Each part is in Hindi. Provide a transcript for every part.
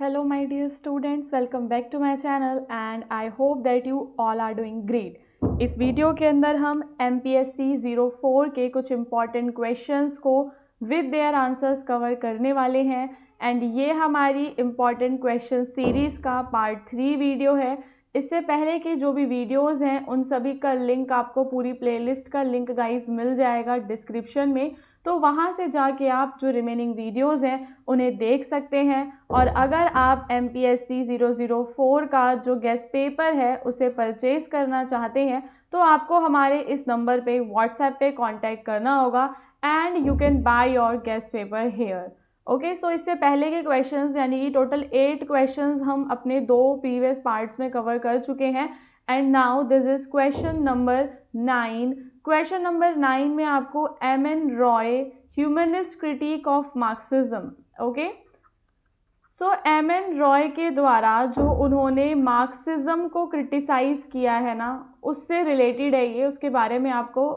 Hello my dear students, welcome back to my channel and I hope that you all are doing great. इस वीडियो के अंदर हम MPSC 04 के कुछ इम्पॉर्टेंट क्वेश्चंस को विद देयर आंसर्स कवर करने वाले हैं एंड ये हमारी इम्पॉर्टेंट क्वेश्चन सीरीज़ का पार्ट 3 वीडियो है। इससे पहले के जो भी वीडियोस हैं उन सभी का लिंक आपको पूरी प्लेलिस्ट का लिंक गाइस मिल जाएगा डिस्क्रिप्शन में, तो वहाँ से जाके आप जो रिमेनिंग वीडियोस हैं उन्हें देख सकते हैं। और अगर आप MPSC 004 का जो गेस्ट पेपर है उसे परचेज़ करना चाहते हैं तो आपको हमारे इस नंबर पे व्हाट्सएप पे कांटेक्ट करना होगा and you can buy your guess paper here. Okay, so इससे पहले के क्वेश्चंस यानी कि टोटल 8 क्वेश्चंस हम अपने 2 प्रीवियस पार्ट्स में कवर कर चुके हैं and now this is question number 9। Question number 9 में आपको M.N. Roy humanist critic of Marxism. Okay, so M.N. Roy के द्वारा जो उन्होंने मार्क्सिज्म को क्रिटिसाइज किया है ना, उससे रिलेटेड है ये, उसके बारे में आपको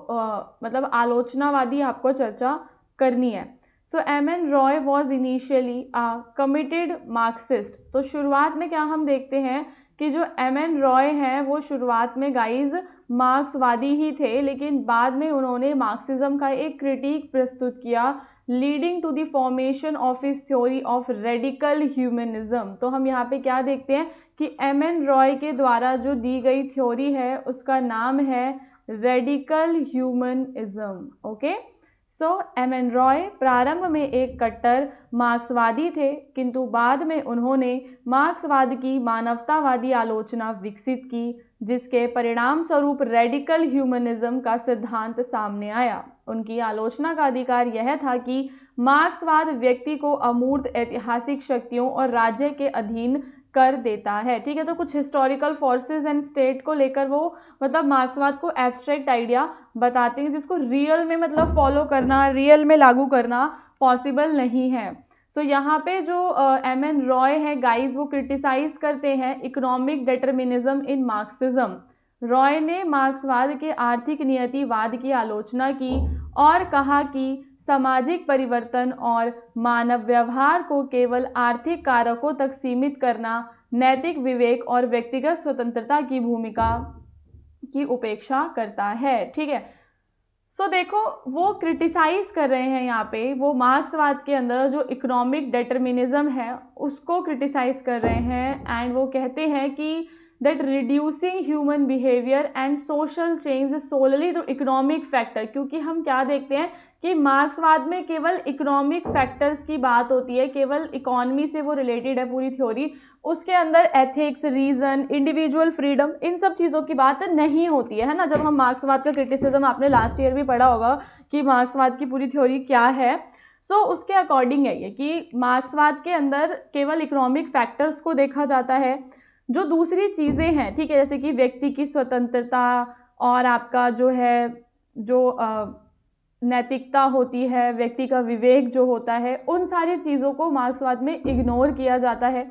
मतलब आलोचनावादी आपको चर्चा करनी है। सो M.N. Roy was initially a committed Marxist. तो शुरुआत में क्या हम देखते हैं कि जो M.N. रॉय हैं वो शुरुआत में गाइज मार्क्सवादी ही थे, लेकिन बाद में उन्होंने मार्क्सिज्म का एक क्रिटिक प्रस्तुत किया leading to the formation of his theory of radical humanism. तो हम यहाँ पे क्या देखते हैं कि M.N. रॉय के द्वारा जो दी गई थ्योरी है उसका नाम है रेडिकल ह्यूमनिज्म। ओके, सो M.N. रॉय प्रारंभ में एक कट्टर मार्क्सवादी थे, किंतु बाद में उन्होंने मार्क्सवाद की मानवतावादी आलोचना विकसित की, जिसके परिणाम स्वरूप रेडिकल ह्यूमनिज्म का सिद्धांत सामने आया। उनकी आलोचना का अधिकार यह था कि मार्क्सवाद व्यक्ति को अमूर्त ऐतिहासिक शक्तियों और राज्य के अधीन कर देता है। ठीक है, तो कुछ हिस्टोरिकल फोर्सेस एंड स्टेट को लेकर वो मतलब मार्क्सवाद को एब्स्ट्रैक्ट आइडिया बताते हैं जिसको रियल में मतलब फॉलो करना, रियल में लागू करना पॉसिबल नहीं है। तो यहाँ पे जो M.N. रॉय है गाइज वो क्रिटिसाइज करते हैं इकोनॉमिक डिटर्मिनिज्म इन मार्क्सिज्म। रॉय ने मार्क्सवाद के आर्थिक नियतिवाद की आलोचना की और कहा कि सामाजिक परिवर्तन और मानव व्यवहार को केवल आर्थिक कारकों तक सीमित करना नैतिक विवेक और व्यक्तिगत स्वतंत्रता की भूमिका की उपेक्षा करता है। ठीक है, सो देखो वो क्रिटिसाइज कर रहे हैं यहाँ पे, वो मार्क्सवाद के अंदर जो इकोनॉमिक डिटर्मिनिज्म है उसको क्रिटिसाइज कर रहे हैं एंड वो कहते हैं कि that reducing human behavior and social change solely through economic factor। क्योंकि हम क्या देखते हैं कि मार्क्सवाद में केवल इकोनॉमिक फैक्टर्स की बात होती है, केवल इकोनॉमी से वो रिलेटेड है पूरी थ्योरी, उसके अंदर एथिक्स, रीजन, इंडिविजुअल फ्रीडम, इन सब चीज़ों की बात नहीं होती है ना। जब हम मार्क्सवाद का क्रिटिसिज्म, आपने लास्ट ईयर भी पढ़ा होगा कि मार्क्सवाद की पूरी थ्योरी क्या है, सो उसके अकॉर्डिंग है ये कि मार्क्सवाद के अंदर केवल इकोनॉमिक फैक्टर्स को देखा जाता है। जो दूसरी चीज़ें हैं, ठीक है, जैसे कि व्यक्ति की स्वतंत्रता और आपका जो है जो नैतिकता होती है, व्यक्ति का विवेक जो होता है, उन सारी चीज़ों को मार्क्सवाद में इग्नोर किया जाता है।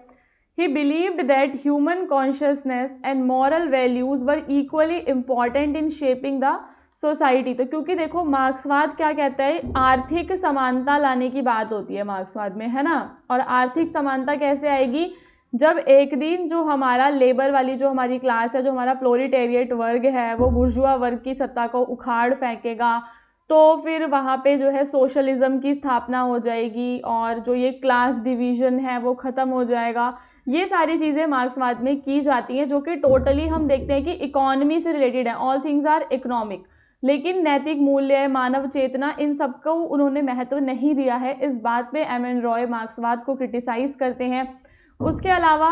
ही believed that human consciousness and moral values were equally important in shaping the society. तो क्योंकि देखो मार्क्सवाद क्या कहता है, आर्थिक समानता लाने की बात होती है मार्क्सवाद में, है ना। और आर्थिक समानता कैसे आएगी, जब एक दिन जो हमारा लेबर वाली जो हमारी क्लास है, जो हमारा प्रोलेटेरिएट वर्ग है, वो बुर्जुआ वर्ग की सत्ता को उखाड़ फेंकेगा, तो फिर वहाँ पे जो है सोशलिज्म की स्थापना हो जाएगी और जो ये क्लास डिवीज़न है वो ख़त्म हो जाएगा। ये सारी चीज़ें मार्क्सवाद में की जाती हैं जो कि टोटली हम देखते हैं कि इकोनॉमी से रिलेटेड है, ऑल थिंग्स आर इकोनॉमिक। लेकिन नैतिक मूल्य, मानव चेतना, इन सबको उन्होंने महत्व नहीं दिया है। इस बात पे M.N. रॉय मार्क्सवाद को क्रिटिसाइज करते हैं। उसके अलावा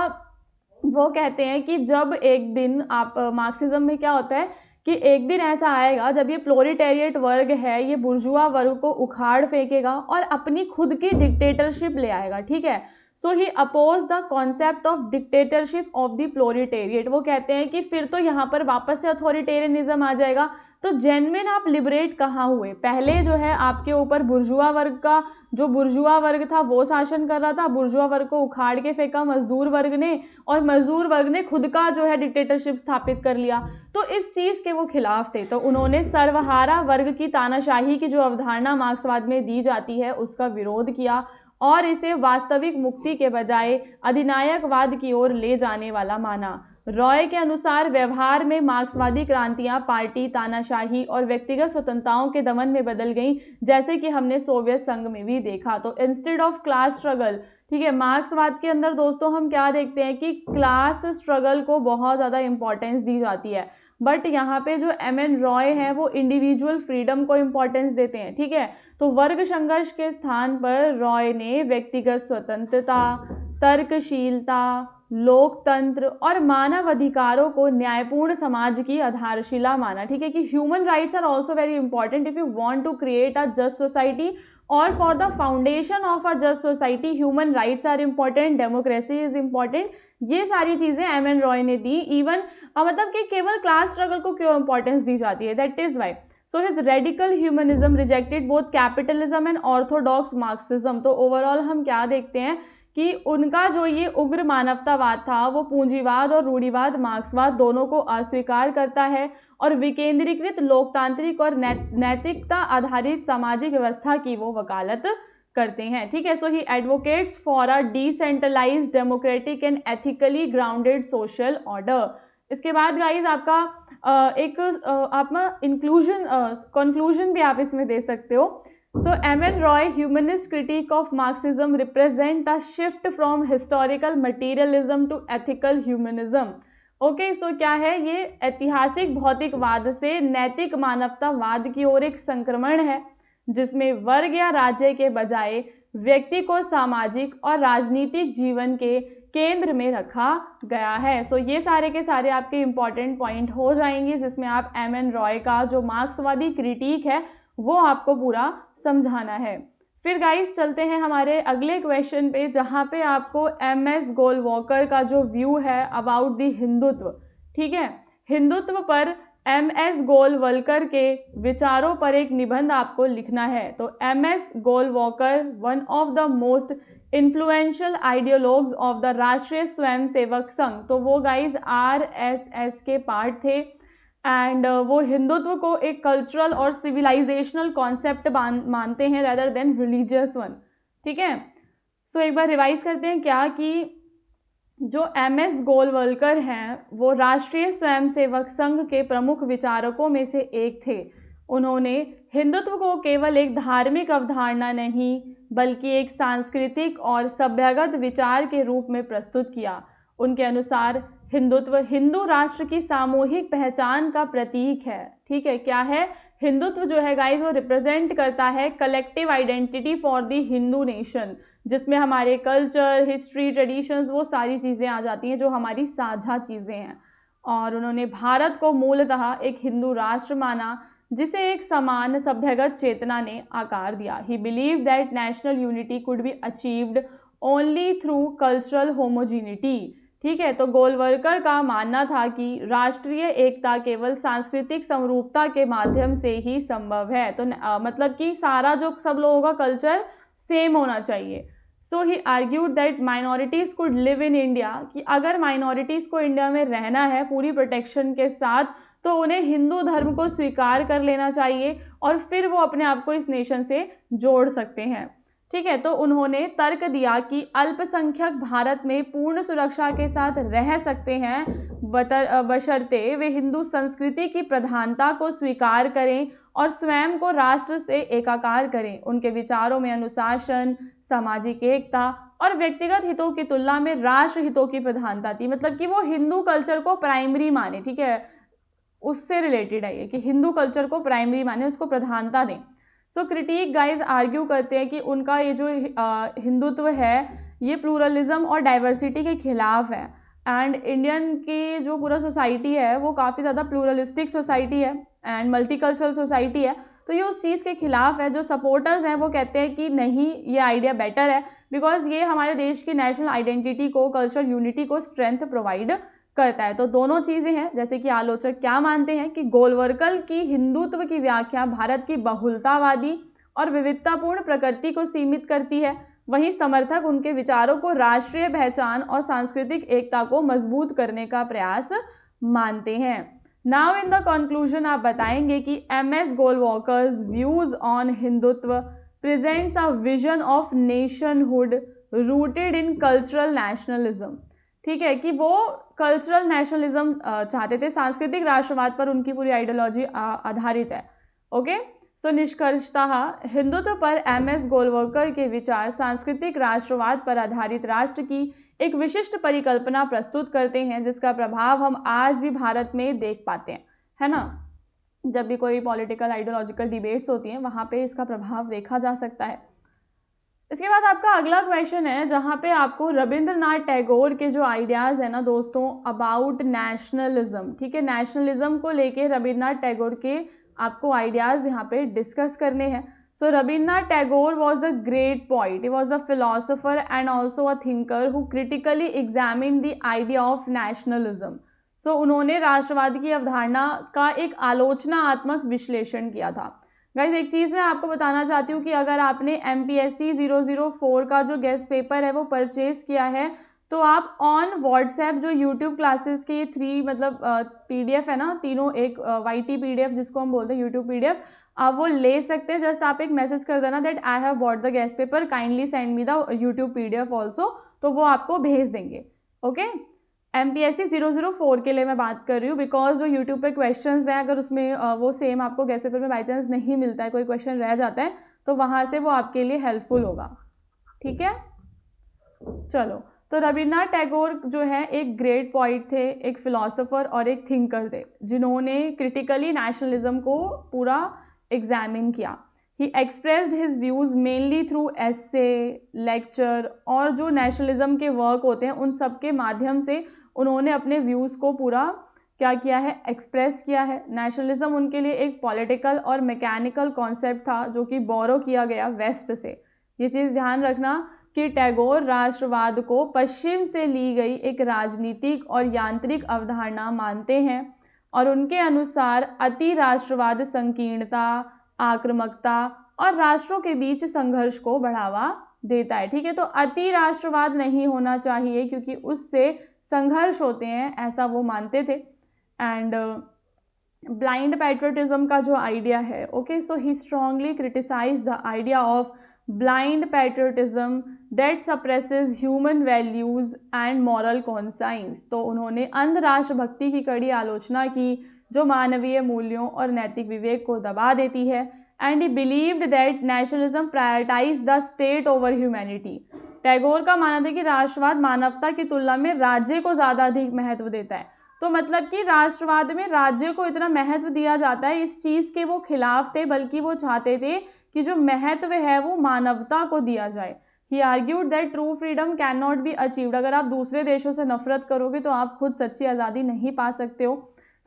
वो कहते हैं कि जब एक दिन आप मार्क्सिज्म में क्या होता है कि एक दिन ऐसा आएगा जब ये प्रोलेटेरिएट वर्ग है, ये बुर्जुआ वर्ग को उखाड़ फेंकेगा और अपनी खुद की डिक्टेटरशिप ले आएगा। ठीक है, so he opposed the concept of dictatorship of the proletariat. वो कहते हैं कि फिर तो यहाँ पर वापस से अथॉरिटेरियनिज्म आ जाएगा। तो जेन्युइन आप लिबरेट कहाँ हुए, पहले जो है आपके ऊपर बुर्जुआ वर्ग का, जो बुर्जुआ वर्ग था वो शासन कर रहा था, बुर्जुआ वर्ग को उखाड़ के फेंका मजदूर वर्ग ने, और मजदूर वर्ग ने खुद का जो है डिक्टेटरशिप स्थापित कर लिया। तो इस चीज़ के वो खिलाफ थे, तो उन्होंने सर्वहारा वर्ग की तानाशाही की जो अवधारणा मार्क्सवाद में दी जाती है उसका विरोध किया और इसे वास्तविक मुक्ति के बजाय अधिनायकवाद की ओर ले जाने वाला माना। रॉय के अनुसार व्यवहार में मार्क्सवादी क्रांतियां पार्टी तानाशाही और व्यक्तिगत स्वतंत्रताओं के दमन में बदल गईं, जैसे कि हमने सोवियत संघ में भी देखा। तो इंस्टेड ऑफ क्लास स्ट्रगल, ठीक है, मार्क्सवाद के अंदर दोस्तों हम क्या देखते हैं कि क्लास स्ट्रगल को बहुत ज़्यादा इंपॉर्टेंस दी जाती है, बट यहाँ पे जो एम.एन. रॉय हैं वो इंडिविजुअल फ्रीडम को इंपॉर्टेंस देते हैं, ठीक है। तो वर्ग संघर्ष के स्थान पर रॉय ने व्यक्तिगत स्वतंत्रता, तर्कशीलता, लोकतंत्र और मानव अधिकारों को न्यायपूर्ण समाज की आधारशिला माना, ठीक है, कि human rights are also very important if you want to create a just society और for the foundation of a just society human rights are important, democracy is important. ये सारी चीजें एम.एन. रॉय ने दी। इवन मतलब कि केवल क्लास स्ट्रगल को क्यों इंपॉर्टेंस दी जाती है, that is why. So his radical humanism rejected both capitalism and orthodox Marxism. तो ओवरऑल हम क्या देखते हैं कि उनका जो ये उग्र मानवतावाद था वो पूंजीवाद और रूढ़िवाद मार्क्सवाद दोनों को अस्वीकार करता है और विकेंद्रीकृत लोकतांत्रिक और नैतिकता आधारित सामाजिक व्यवस्था की वो वकालत करते हैं, ठीक है। So he advocates for a decentralised democratic and ethically grounded social order. इसके बाद गाइज आपका आप इंक्लूजन कंक्लूजन भी आप इसमें दे सकते हो। So M.N. Roy humanist critique of Marxism represent a shift from historical materialism to ethical humanism. Okay, so क्या है, ये ऐतिहासिक भौतिकवाद से नैतिक मानवतावाद की ओर एक संक्रमण है जिसमें वर्ग या राज्य के बजाय व्यक्ति को सामाजिक और राजनीतिक जीवन के केंद्र में रखा गया है। सो ये सारे के सारे आपके इंपॉर्टेंट पॉइंट हो जाएंगे जिसमें आप M.N. रॉय का जो मार्क्सवादी क्रिटिक है वो आपको पूरा समझाना है। फिर गाइस चलते हैं हमारे अगले क्वेश्चन पे, जहाँ पे आपको M.S. गोलवॉकर का जो व्यू है अबाउट द हिंदुत्व, ठीक है, हिंदुत्व पर M.S. गोलवलकर के विचारों पर एक निबंध आपको लिखना है। तो M.S. Golwalkar one of the most influential ideologues of the Rashtriya Swayamsevak Sangh, तो वो गाइज RSS के पार्ट थे एंड वो हिंदुत्व को एक कल्चरल और सिविलाइजेशनल कॉन्सेप्ट मानते हैं रेदर देन रिलीजियस वन, ठीक है। सो एक बार रिवाइज करते हैं क्या कि जो M.S. गोलवलकर हैं वो राष्ट्रीय स्वयंसेवक संघ के प्रमुख विचारकों में से एक थे। उन्होंने हिंदुत्व को केवल एक धार्मिक अवधारणा नहीं बल्कि एक सांस्कृतिक और सभ्यगत विचार के रूप में प्रस्तुत किया। उनके अनुसार हिंदुत्व हिंदू राष्ट्र की सामूहिक पहचान का प्रतीक है, ठीक है। क्या है, हिंदुत्व जो है गाइस वो रिप्रेजेंट करता है collective identity for the Hindu nation, जिसमें हमारे कल्चर, हिस्ट्री, ट्रेडिशंस, वो सारी चीज़ें आ जाती हैं जो हमारी साझा चीज़ें हैं। और उन्होंने भारत को मूलतः एक हिंदू राष्ट्र माना जिसे एक समान सभ्यगत चेतना ने आकार दिया। ही believe that national unity could be achieved only through cultural homogeneity, ठीक है। तो गोलवलकर का मानना था कि राष्ट्रीय एकता केवल सांस्कृतिक समरूपता के माध्यम से ही संभव है। तो मतलब कि सारा जो सब लोगों का कल्चर सेम होना चाहिए। So he argued that minorities could live in India, कि अगर माइनॉरिटीज़ को इंडिया में रहना है पूरी प्रोटेक्शन के साथ तो उन्हें हिंदू धर्म को स्वीकार कर लेना चाहिए और फिर वो अपने आप को इस नेशन से जोड़ सकते हैं, ठीक है। तो उन्होंने तर्क दिया कि अल्पसंख्यक भारत में पूर्ण सुरक्षा के साथ रह सकते हैं बशर्ते वे हिंदू संस्कृति की प्रधानता को स्वीकार करें और स्वयं को राष्ट्र से एकाकार करें। उनके विचारों में अनुशासन, सामाजिक एकता और व्यक्तिगत हितों की तुलना में राष्ट्र हितों की प्रधानता थी। मतलब कि वो हिंदू कल्चर को प्राइमरी माने, ठीक है, उससे रिलेटेड है ये कि हिंदू कल्चर को प्राइमरी माने, उसको प्रधानता दें। सो क्रिटिक गाइज आर्ग्यू करते हैं कि उनका ये जो हिंदुत्व है ये प्लूरलिज्म और डाइवर्सिटी के खिलाफ है एंड इंडियन की जो पूरा सोसाइटी है वो काफ़ी ज़्यादा प्लूरलिस्टिक सोसाइटी है एंड मल्टीकल्चरल सोसाइटी है। तो ये उस चीज़ के खिलाफ है। जो सपोर्टर्स हैं वो कहते हैं कि नहीं, ये आइडिया बेटर है बिकॉज ये हमारे देश की नेशनल आइडेंटिटी को, कल्चरल यूनिटी को स्ट्रेंथ प्रोवाइड करता है। तो दोनों चीज़ें हैं, जैसे कि आलोचक क्या मानते हैं कि गोलवलकर की हिंदुत्व की व्याख्या भारत की बहुलतावादी और विविधतापूर्ण प्रकृति को सीमित करती है, वहीं समर्थक उनके विचारों को राष्ट्रीय पहचान और सांस्कृतिक एकता को मजबूत करने का प्रयास मानते हैं। नाउ इन द कंक्लूजन आप बताएंगे कि M.S. Golwalkar's views on Hindutva presents a vision of nationhood rooted in cultural nationalism। ठीक है, कि वो कल्चरल नेशनलिज्म चाहते थे, सांस्कृतिक राष्ट्रवाद पर उनकी पूरी आइडियोलॉजी आधारित है। ओके, सो निष्कर्षतः हिंदुत्व पर एम.एस. गोलवलकर के विचार सांस्कृतिक राष्ट्रवाद पर आधारित राष्ट्र की एक विशिष्ट परिकल्पना प्रस्तुत करते हैं, जिसका प्रभाव हम आज भी भारत में देख पाते हैं, है ना। जब भी कोई पॉलिटिकल आइडियोलॉजिकल डिबेट्स होती हैं वहाँ पे इसका प्रभाव देखा जा सकता है। इसके बाद आपका अगला क्वेश्चन है जहाँ पे आपको रविंद्रनाथ टैगोर के जो आइडियाज़ है ना दोस्तों अबाउट नेशनलिज्म, ठीक है, नेशनलिज्म को लेके रविंद्रनाथ टैगोर के आपको आइडियाज़ यहाँ पे डिस्कस करने हैं। So Rabindranath Tagore was a great poet, he was a philosopher and also a thinker who critically examine the idea of nationalism. So उन्होंने राष्ट्रवाद की अवधारणा का एक आलोचनात्मक विश्लेषण किया था। गाइज एक चीज़ मैं आपको बताना चाहती हूँ कि अगर आपने MPSC 004 का जो गेस्ट पेपर है वो परचेज किया है तो आप ऑन व्हाट्सएप जो यूट्यूब क्लासेस के 3 मतलब PDF है ना, तीनों एक YT PDF जिसको हम बोलते हैं यूट्यूब PDF, आप वो ले सकते हैं। जस्ट आप एक मैसेज कर देना that I have bought the guest paper, kindly send me the YouTube PDF also, तो वो आपको भेज देंगे। ओके, MPSC 004 के लिए मैं बात कर रही हूँ बिकॉज जो यूट्यूब पे क्वेश्चंस हैं अगर उसमें वो सेम आपको गेस्ट पेपर में बाई चांस नहीं मिलता है, कोई क्वेश्चन रह जाता है तो वहाँ से वो आपके लिए हेल्पफुल होगा। ठीक है, चलो, तो रविन्द्रनाथ टैगोर जो है एक ग्रेट पोइट थे, एक फिलोसोफर और एक थिंकर थे जिन्होंने क्रिटिकली नेशनलिज्म को पूरा एग्जामिन किया। He expressed his views mainly through essay, lecture और जो नेशनलिज्म के वर्क होते हैं उन सब के माध्यम से उन्होंने अपने व्यूज़ को पूरा क्या किया है, एक्सप्रेस किया है। नेशनलिज्म उनके लिए एक पॉलिटिकल और मैकेनिकल कॉन्सेप्ट था जो कि बोरो किया गया वेस्ट से। ये चीज़ ध्यान रखना कि टैगोर राष्ट्रवाद को पश्चिम से ली गई एक राजनीतिक और यांत्रिक अवधारणा मानते हैं और उनके अनुसार अति राष्ट्रवाद संकीर्णता, आक्रामकता और राष्ट्रों के बीच संघर्ष को बढ़ावा देता है। ठीक है, तो अति राष्ट्रवाद नहीं होना चाहिए क्योंकि उससे संघर्ष होते हैं, ऐसा वो मानते थे। एंड ब्लाइंड पैट्रियटिज्म का जो आइडिया है, okay, so he strongly criticise the idea of blind patriotism that suppresses human values and moral conscience. तो उन्होंने अंध राष्ट्रभक्ति की कड़ी आलोचना की जो मानवीय मूल्यों और नैतिक विवेक को दबा देती है। And he believed that nationalism prioritise the state over humanity. Tagore का मानना था कि राष्ट्रवाद मानवता की तुलना में राज्य को ज़्यादा अधिक महत्व देता है। तो मतलब कि राष्ट्रवाद में राज्य को इतना महत्व दिया जाता है, इस चीज़ के वो खिलाफ थे, बल्कि वो चाहते थे कि जो महत्व है वो मानवता को दिया जाए। He argued that true freedom can not be achieved. अगर आप दूसरे देशों से नफरत करोगे तो आप खुद सच्ची आज़ादी नहीं पा सकते हो।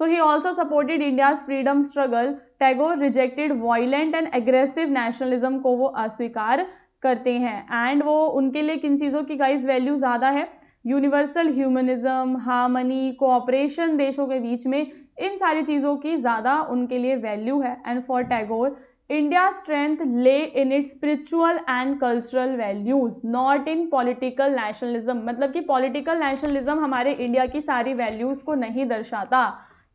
So he also supported India's freedom struggle. Tagore rejected violent and aggressive nationalism को वो अस्वीकार करते हैं। एंड वो उनके लिए किन चीज़ों की गाइस वैल्यू ज़्यादा है, यूनिवर्सल ह्यूमनिज्म, हार्मनी, कोऑपरेशन देशों के बीच में, इन सारी चीज़ों की ज़्यादा उनके लिए वैल्यू है। And for Tagore India strength lies in its spiritual and cultural values not in political nationalism. मतलब कि पॉलिटिकल नेशनलिज्म हमारे इंडिया की सारी वैल्यूज़ को नहीं दर्शाता।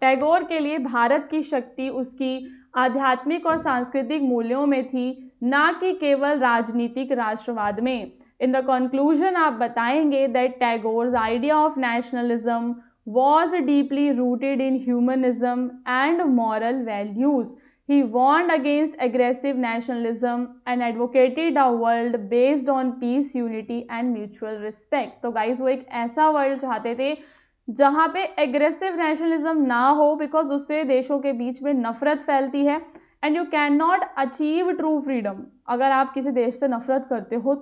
टैगोर के लिए भारत की शक्ति उसकी आध्यात्मिक और सांस्कृतिक मूल्यों में थी, ना कि केवल राजनीतिक राष्ट्रवाद में। इन द कंक्लूजन आप बताएंगे that Tagore's idea of nationalism was deeply rooted in humanism and moral values. He warned against aggressive nationalism and advocated a world based on peace, unity and mutual respect. तो guys वो एक ऐसा वर्ल्ड चाहते थे जहाँ पे एग्रेसिव नेशनलिज्म ना हो, बिकॉज उससे देशों के बीच में नफरत फैलती है and you can not achieve true freedom. अगर आप किसी देश से नफरत करते हो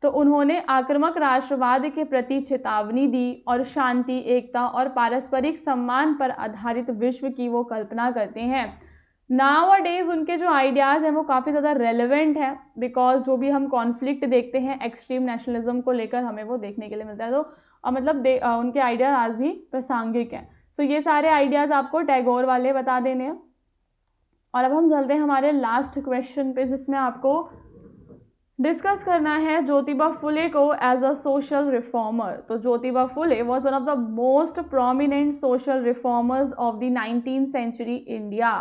तो उन्होंने आक्रामक राष्ट्रवाद के प्रति चेतावनी दी और शांति, एकता और पारस्परिक सम्मान पर आधारित विश्व की वो कल्पना करते हैं। नाउ-अ-डेज उनके जो आइडियाज़ हैं वो काफ़ी ज़्यादा रेलेवेंट है, बिकॉज जो भी हम कॉन्फ्लिक्ट देखते हैं एक्सट्रीम नेशनलिज्म को लेकर हमें वो देखने के लिए मिलता है। तो मतलब उनके आइडियाज़ आज भी प्रासंगिक हैं। तो ये सारे आइडियाज़ आपको टैगोर वाले बता देने हैं। और अब हम चलते हैं हमारे लास्ट क्वेश्चन पे, जिसमें आपको डिस्कस करना है ज्योतिबा फुले को एज अ सोशल रिफॉर्मर। तो Jyotiba Phule was one of the most prominent social reformers of the 19th century India.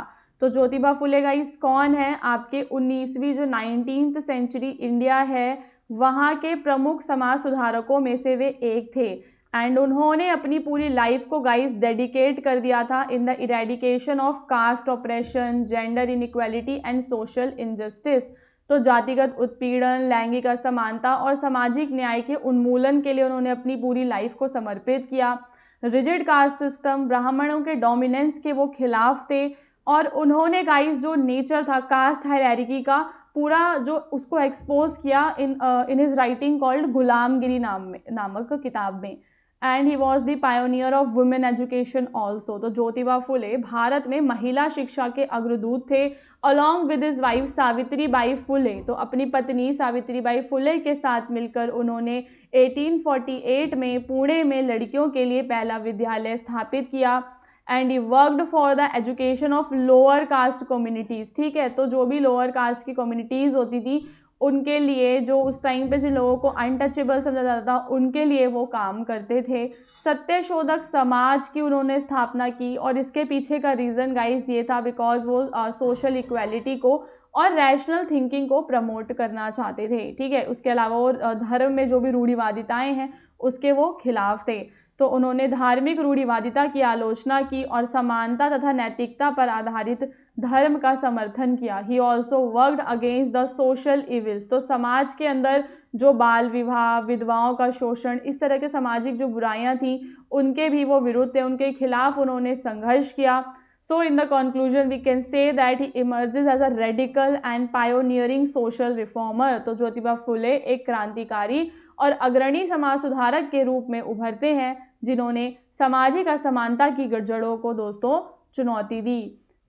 तो ज्योतिबा फुले गाइस कौन है? आपके 19वीं जो 19th सेंचुरी इंडिया है वहाँ के प्रमुख समाज सुधारकों में से वे एक थे। एंड उन्होंने अपनी पूरी लाइफ को गाइस डेडिकेट कर दिया था in the eradication of caste oppression, gender inequality and social injustice. तो जातिगत उत्पीड़न, लैंगिक असमानता और सामाजिक न्याय के उन्मूलन के लिए उन्होंने अपनी पूरी लाइफ को समर्पित किया। रिजिड कास्ट सिस्टम, ब्राह्मणों के डोमिनेंस के वो खिलाफ थे और उन्होंने गाइस जो नेचर था कास्ट हायरार्की का पूरा जो उसको एक्सपोज किया इन हिज राइटिंग कॉल्ड गुलामगिरी नामक किताब में। And he was the pioneer of women education also. तो ज्योतिबा फुले भारत में महिला शिक्षा के अग्रदूत थे along with his wife Savitri Bai Phule. तो अपनी पत्नी सावित्री बाई फुले के साथ मिलकर उन्होंने 1848 में पुणे में लड़कियों के लिए पहला विद्यालय स्थापित किया। And he worked for the education of lower caste communities. ठीक है, तो जो भी लोअर कास्ट की कम्युनिटीज़ होती थी उनके लिए, जो उस टाइम पे जिन लोगों को अनटचेबल समझा जाता था उनके लिए वो काम करते थे। सत्यशोधक समाज की उन्होंने स्थापना की और इसके पीछे का रीज़न गाइस ये था बिकॉज वो सोशल इक्वालिटी को और रैशनल थिंकिंग को प्रमोट करना चाहते थे। ठीक है, उसके अलावा वो धर्म में जो भी रूढ़िवादिताएं हैं उसके वो खिलाफ थे। तो उन्होंने धार्मिक रूढ़िवादिता की आलोचना की और समानता तथा नैतिकता पर आधारित धर्म का समर्थन किया। He also worked against the social evils. तो समाज के अंदर जो बाल विवाह, विधवाओं का शोषण, इस तरह के सामाजिक जो बुराइयां थी उनके भी वो विरुद्ध थे, उनके खिलाफ उन्होंने संघर्ष किया। So in the conclusion we can say that he emerges as a radical and pioneering social reformer. तो ज्योतिबा फुले एक क्रांतिकारी और अग्रणी समाज सुधारक के रूप में उभरते हैं जिन्होंने सामाजिक असमानता की जड़ों को दोस्तों चुनौती दी।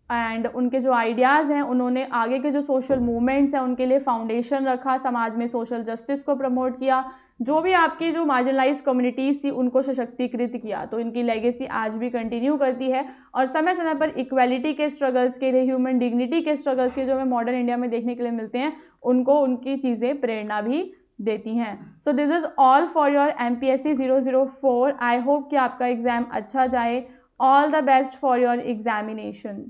एंड उनके जो आइडियाज़ हैं उन्होंने आगे के जो सोशल मूवमेंट्स हैं उनके लिए फाउंडेशन रखा, समाज में सोशल जस्टिस को प्रमोट किया, जो भी आपकी जो मार्जिनलाइज्ड कम्युनिटीज़ थी उनको सशक्तिकृत किया। तो इनकी लेगेसी आज भी कंटिन्यू करती है और समय समय पर इक्वालिटी के स्ट्रगल्स के लिए, ह्यूमन डिग्निटी के स्ट्रगल्स के जो हमें मॉडर्न इंडिया में देखने के लिए मिलते हैं उनको उनकी चीज़ें प्रेरणा भी देती हैं। So this is all for your MPSC 004। I hope कि आपका एग्ज़ाम अच्छा जाए। All the best for your examination.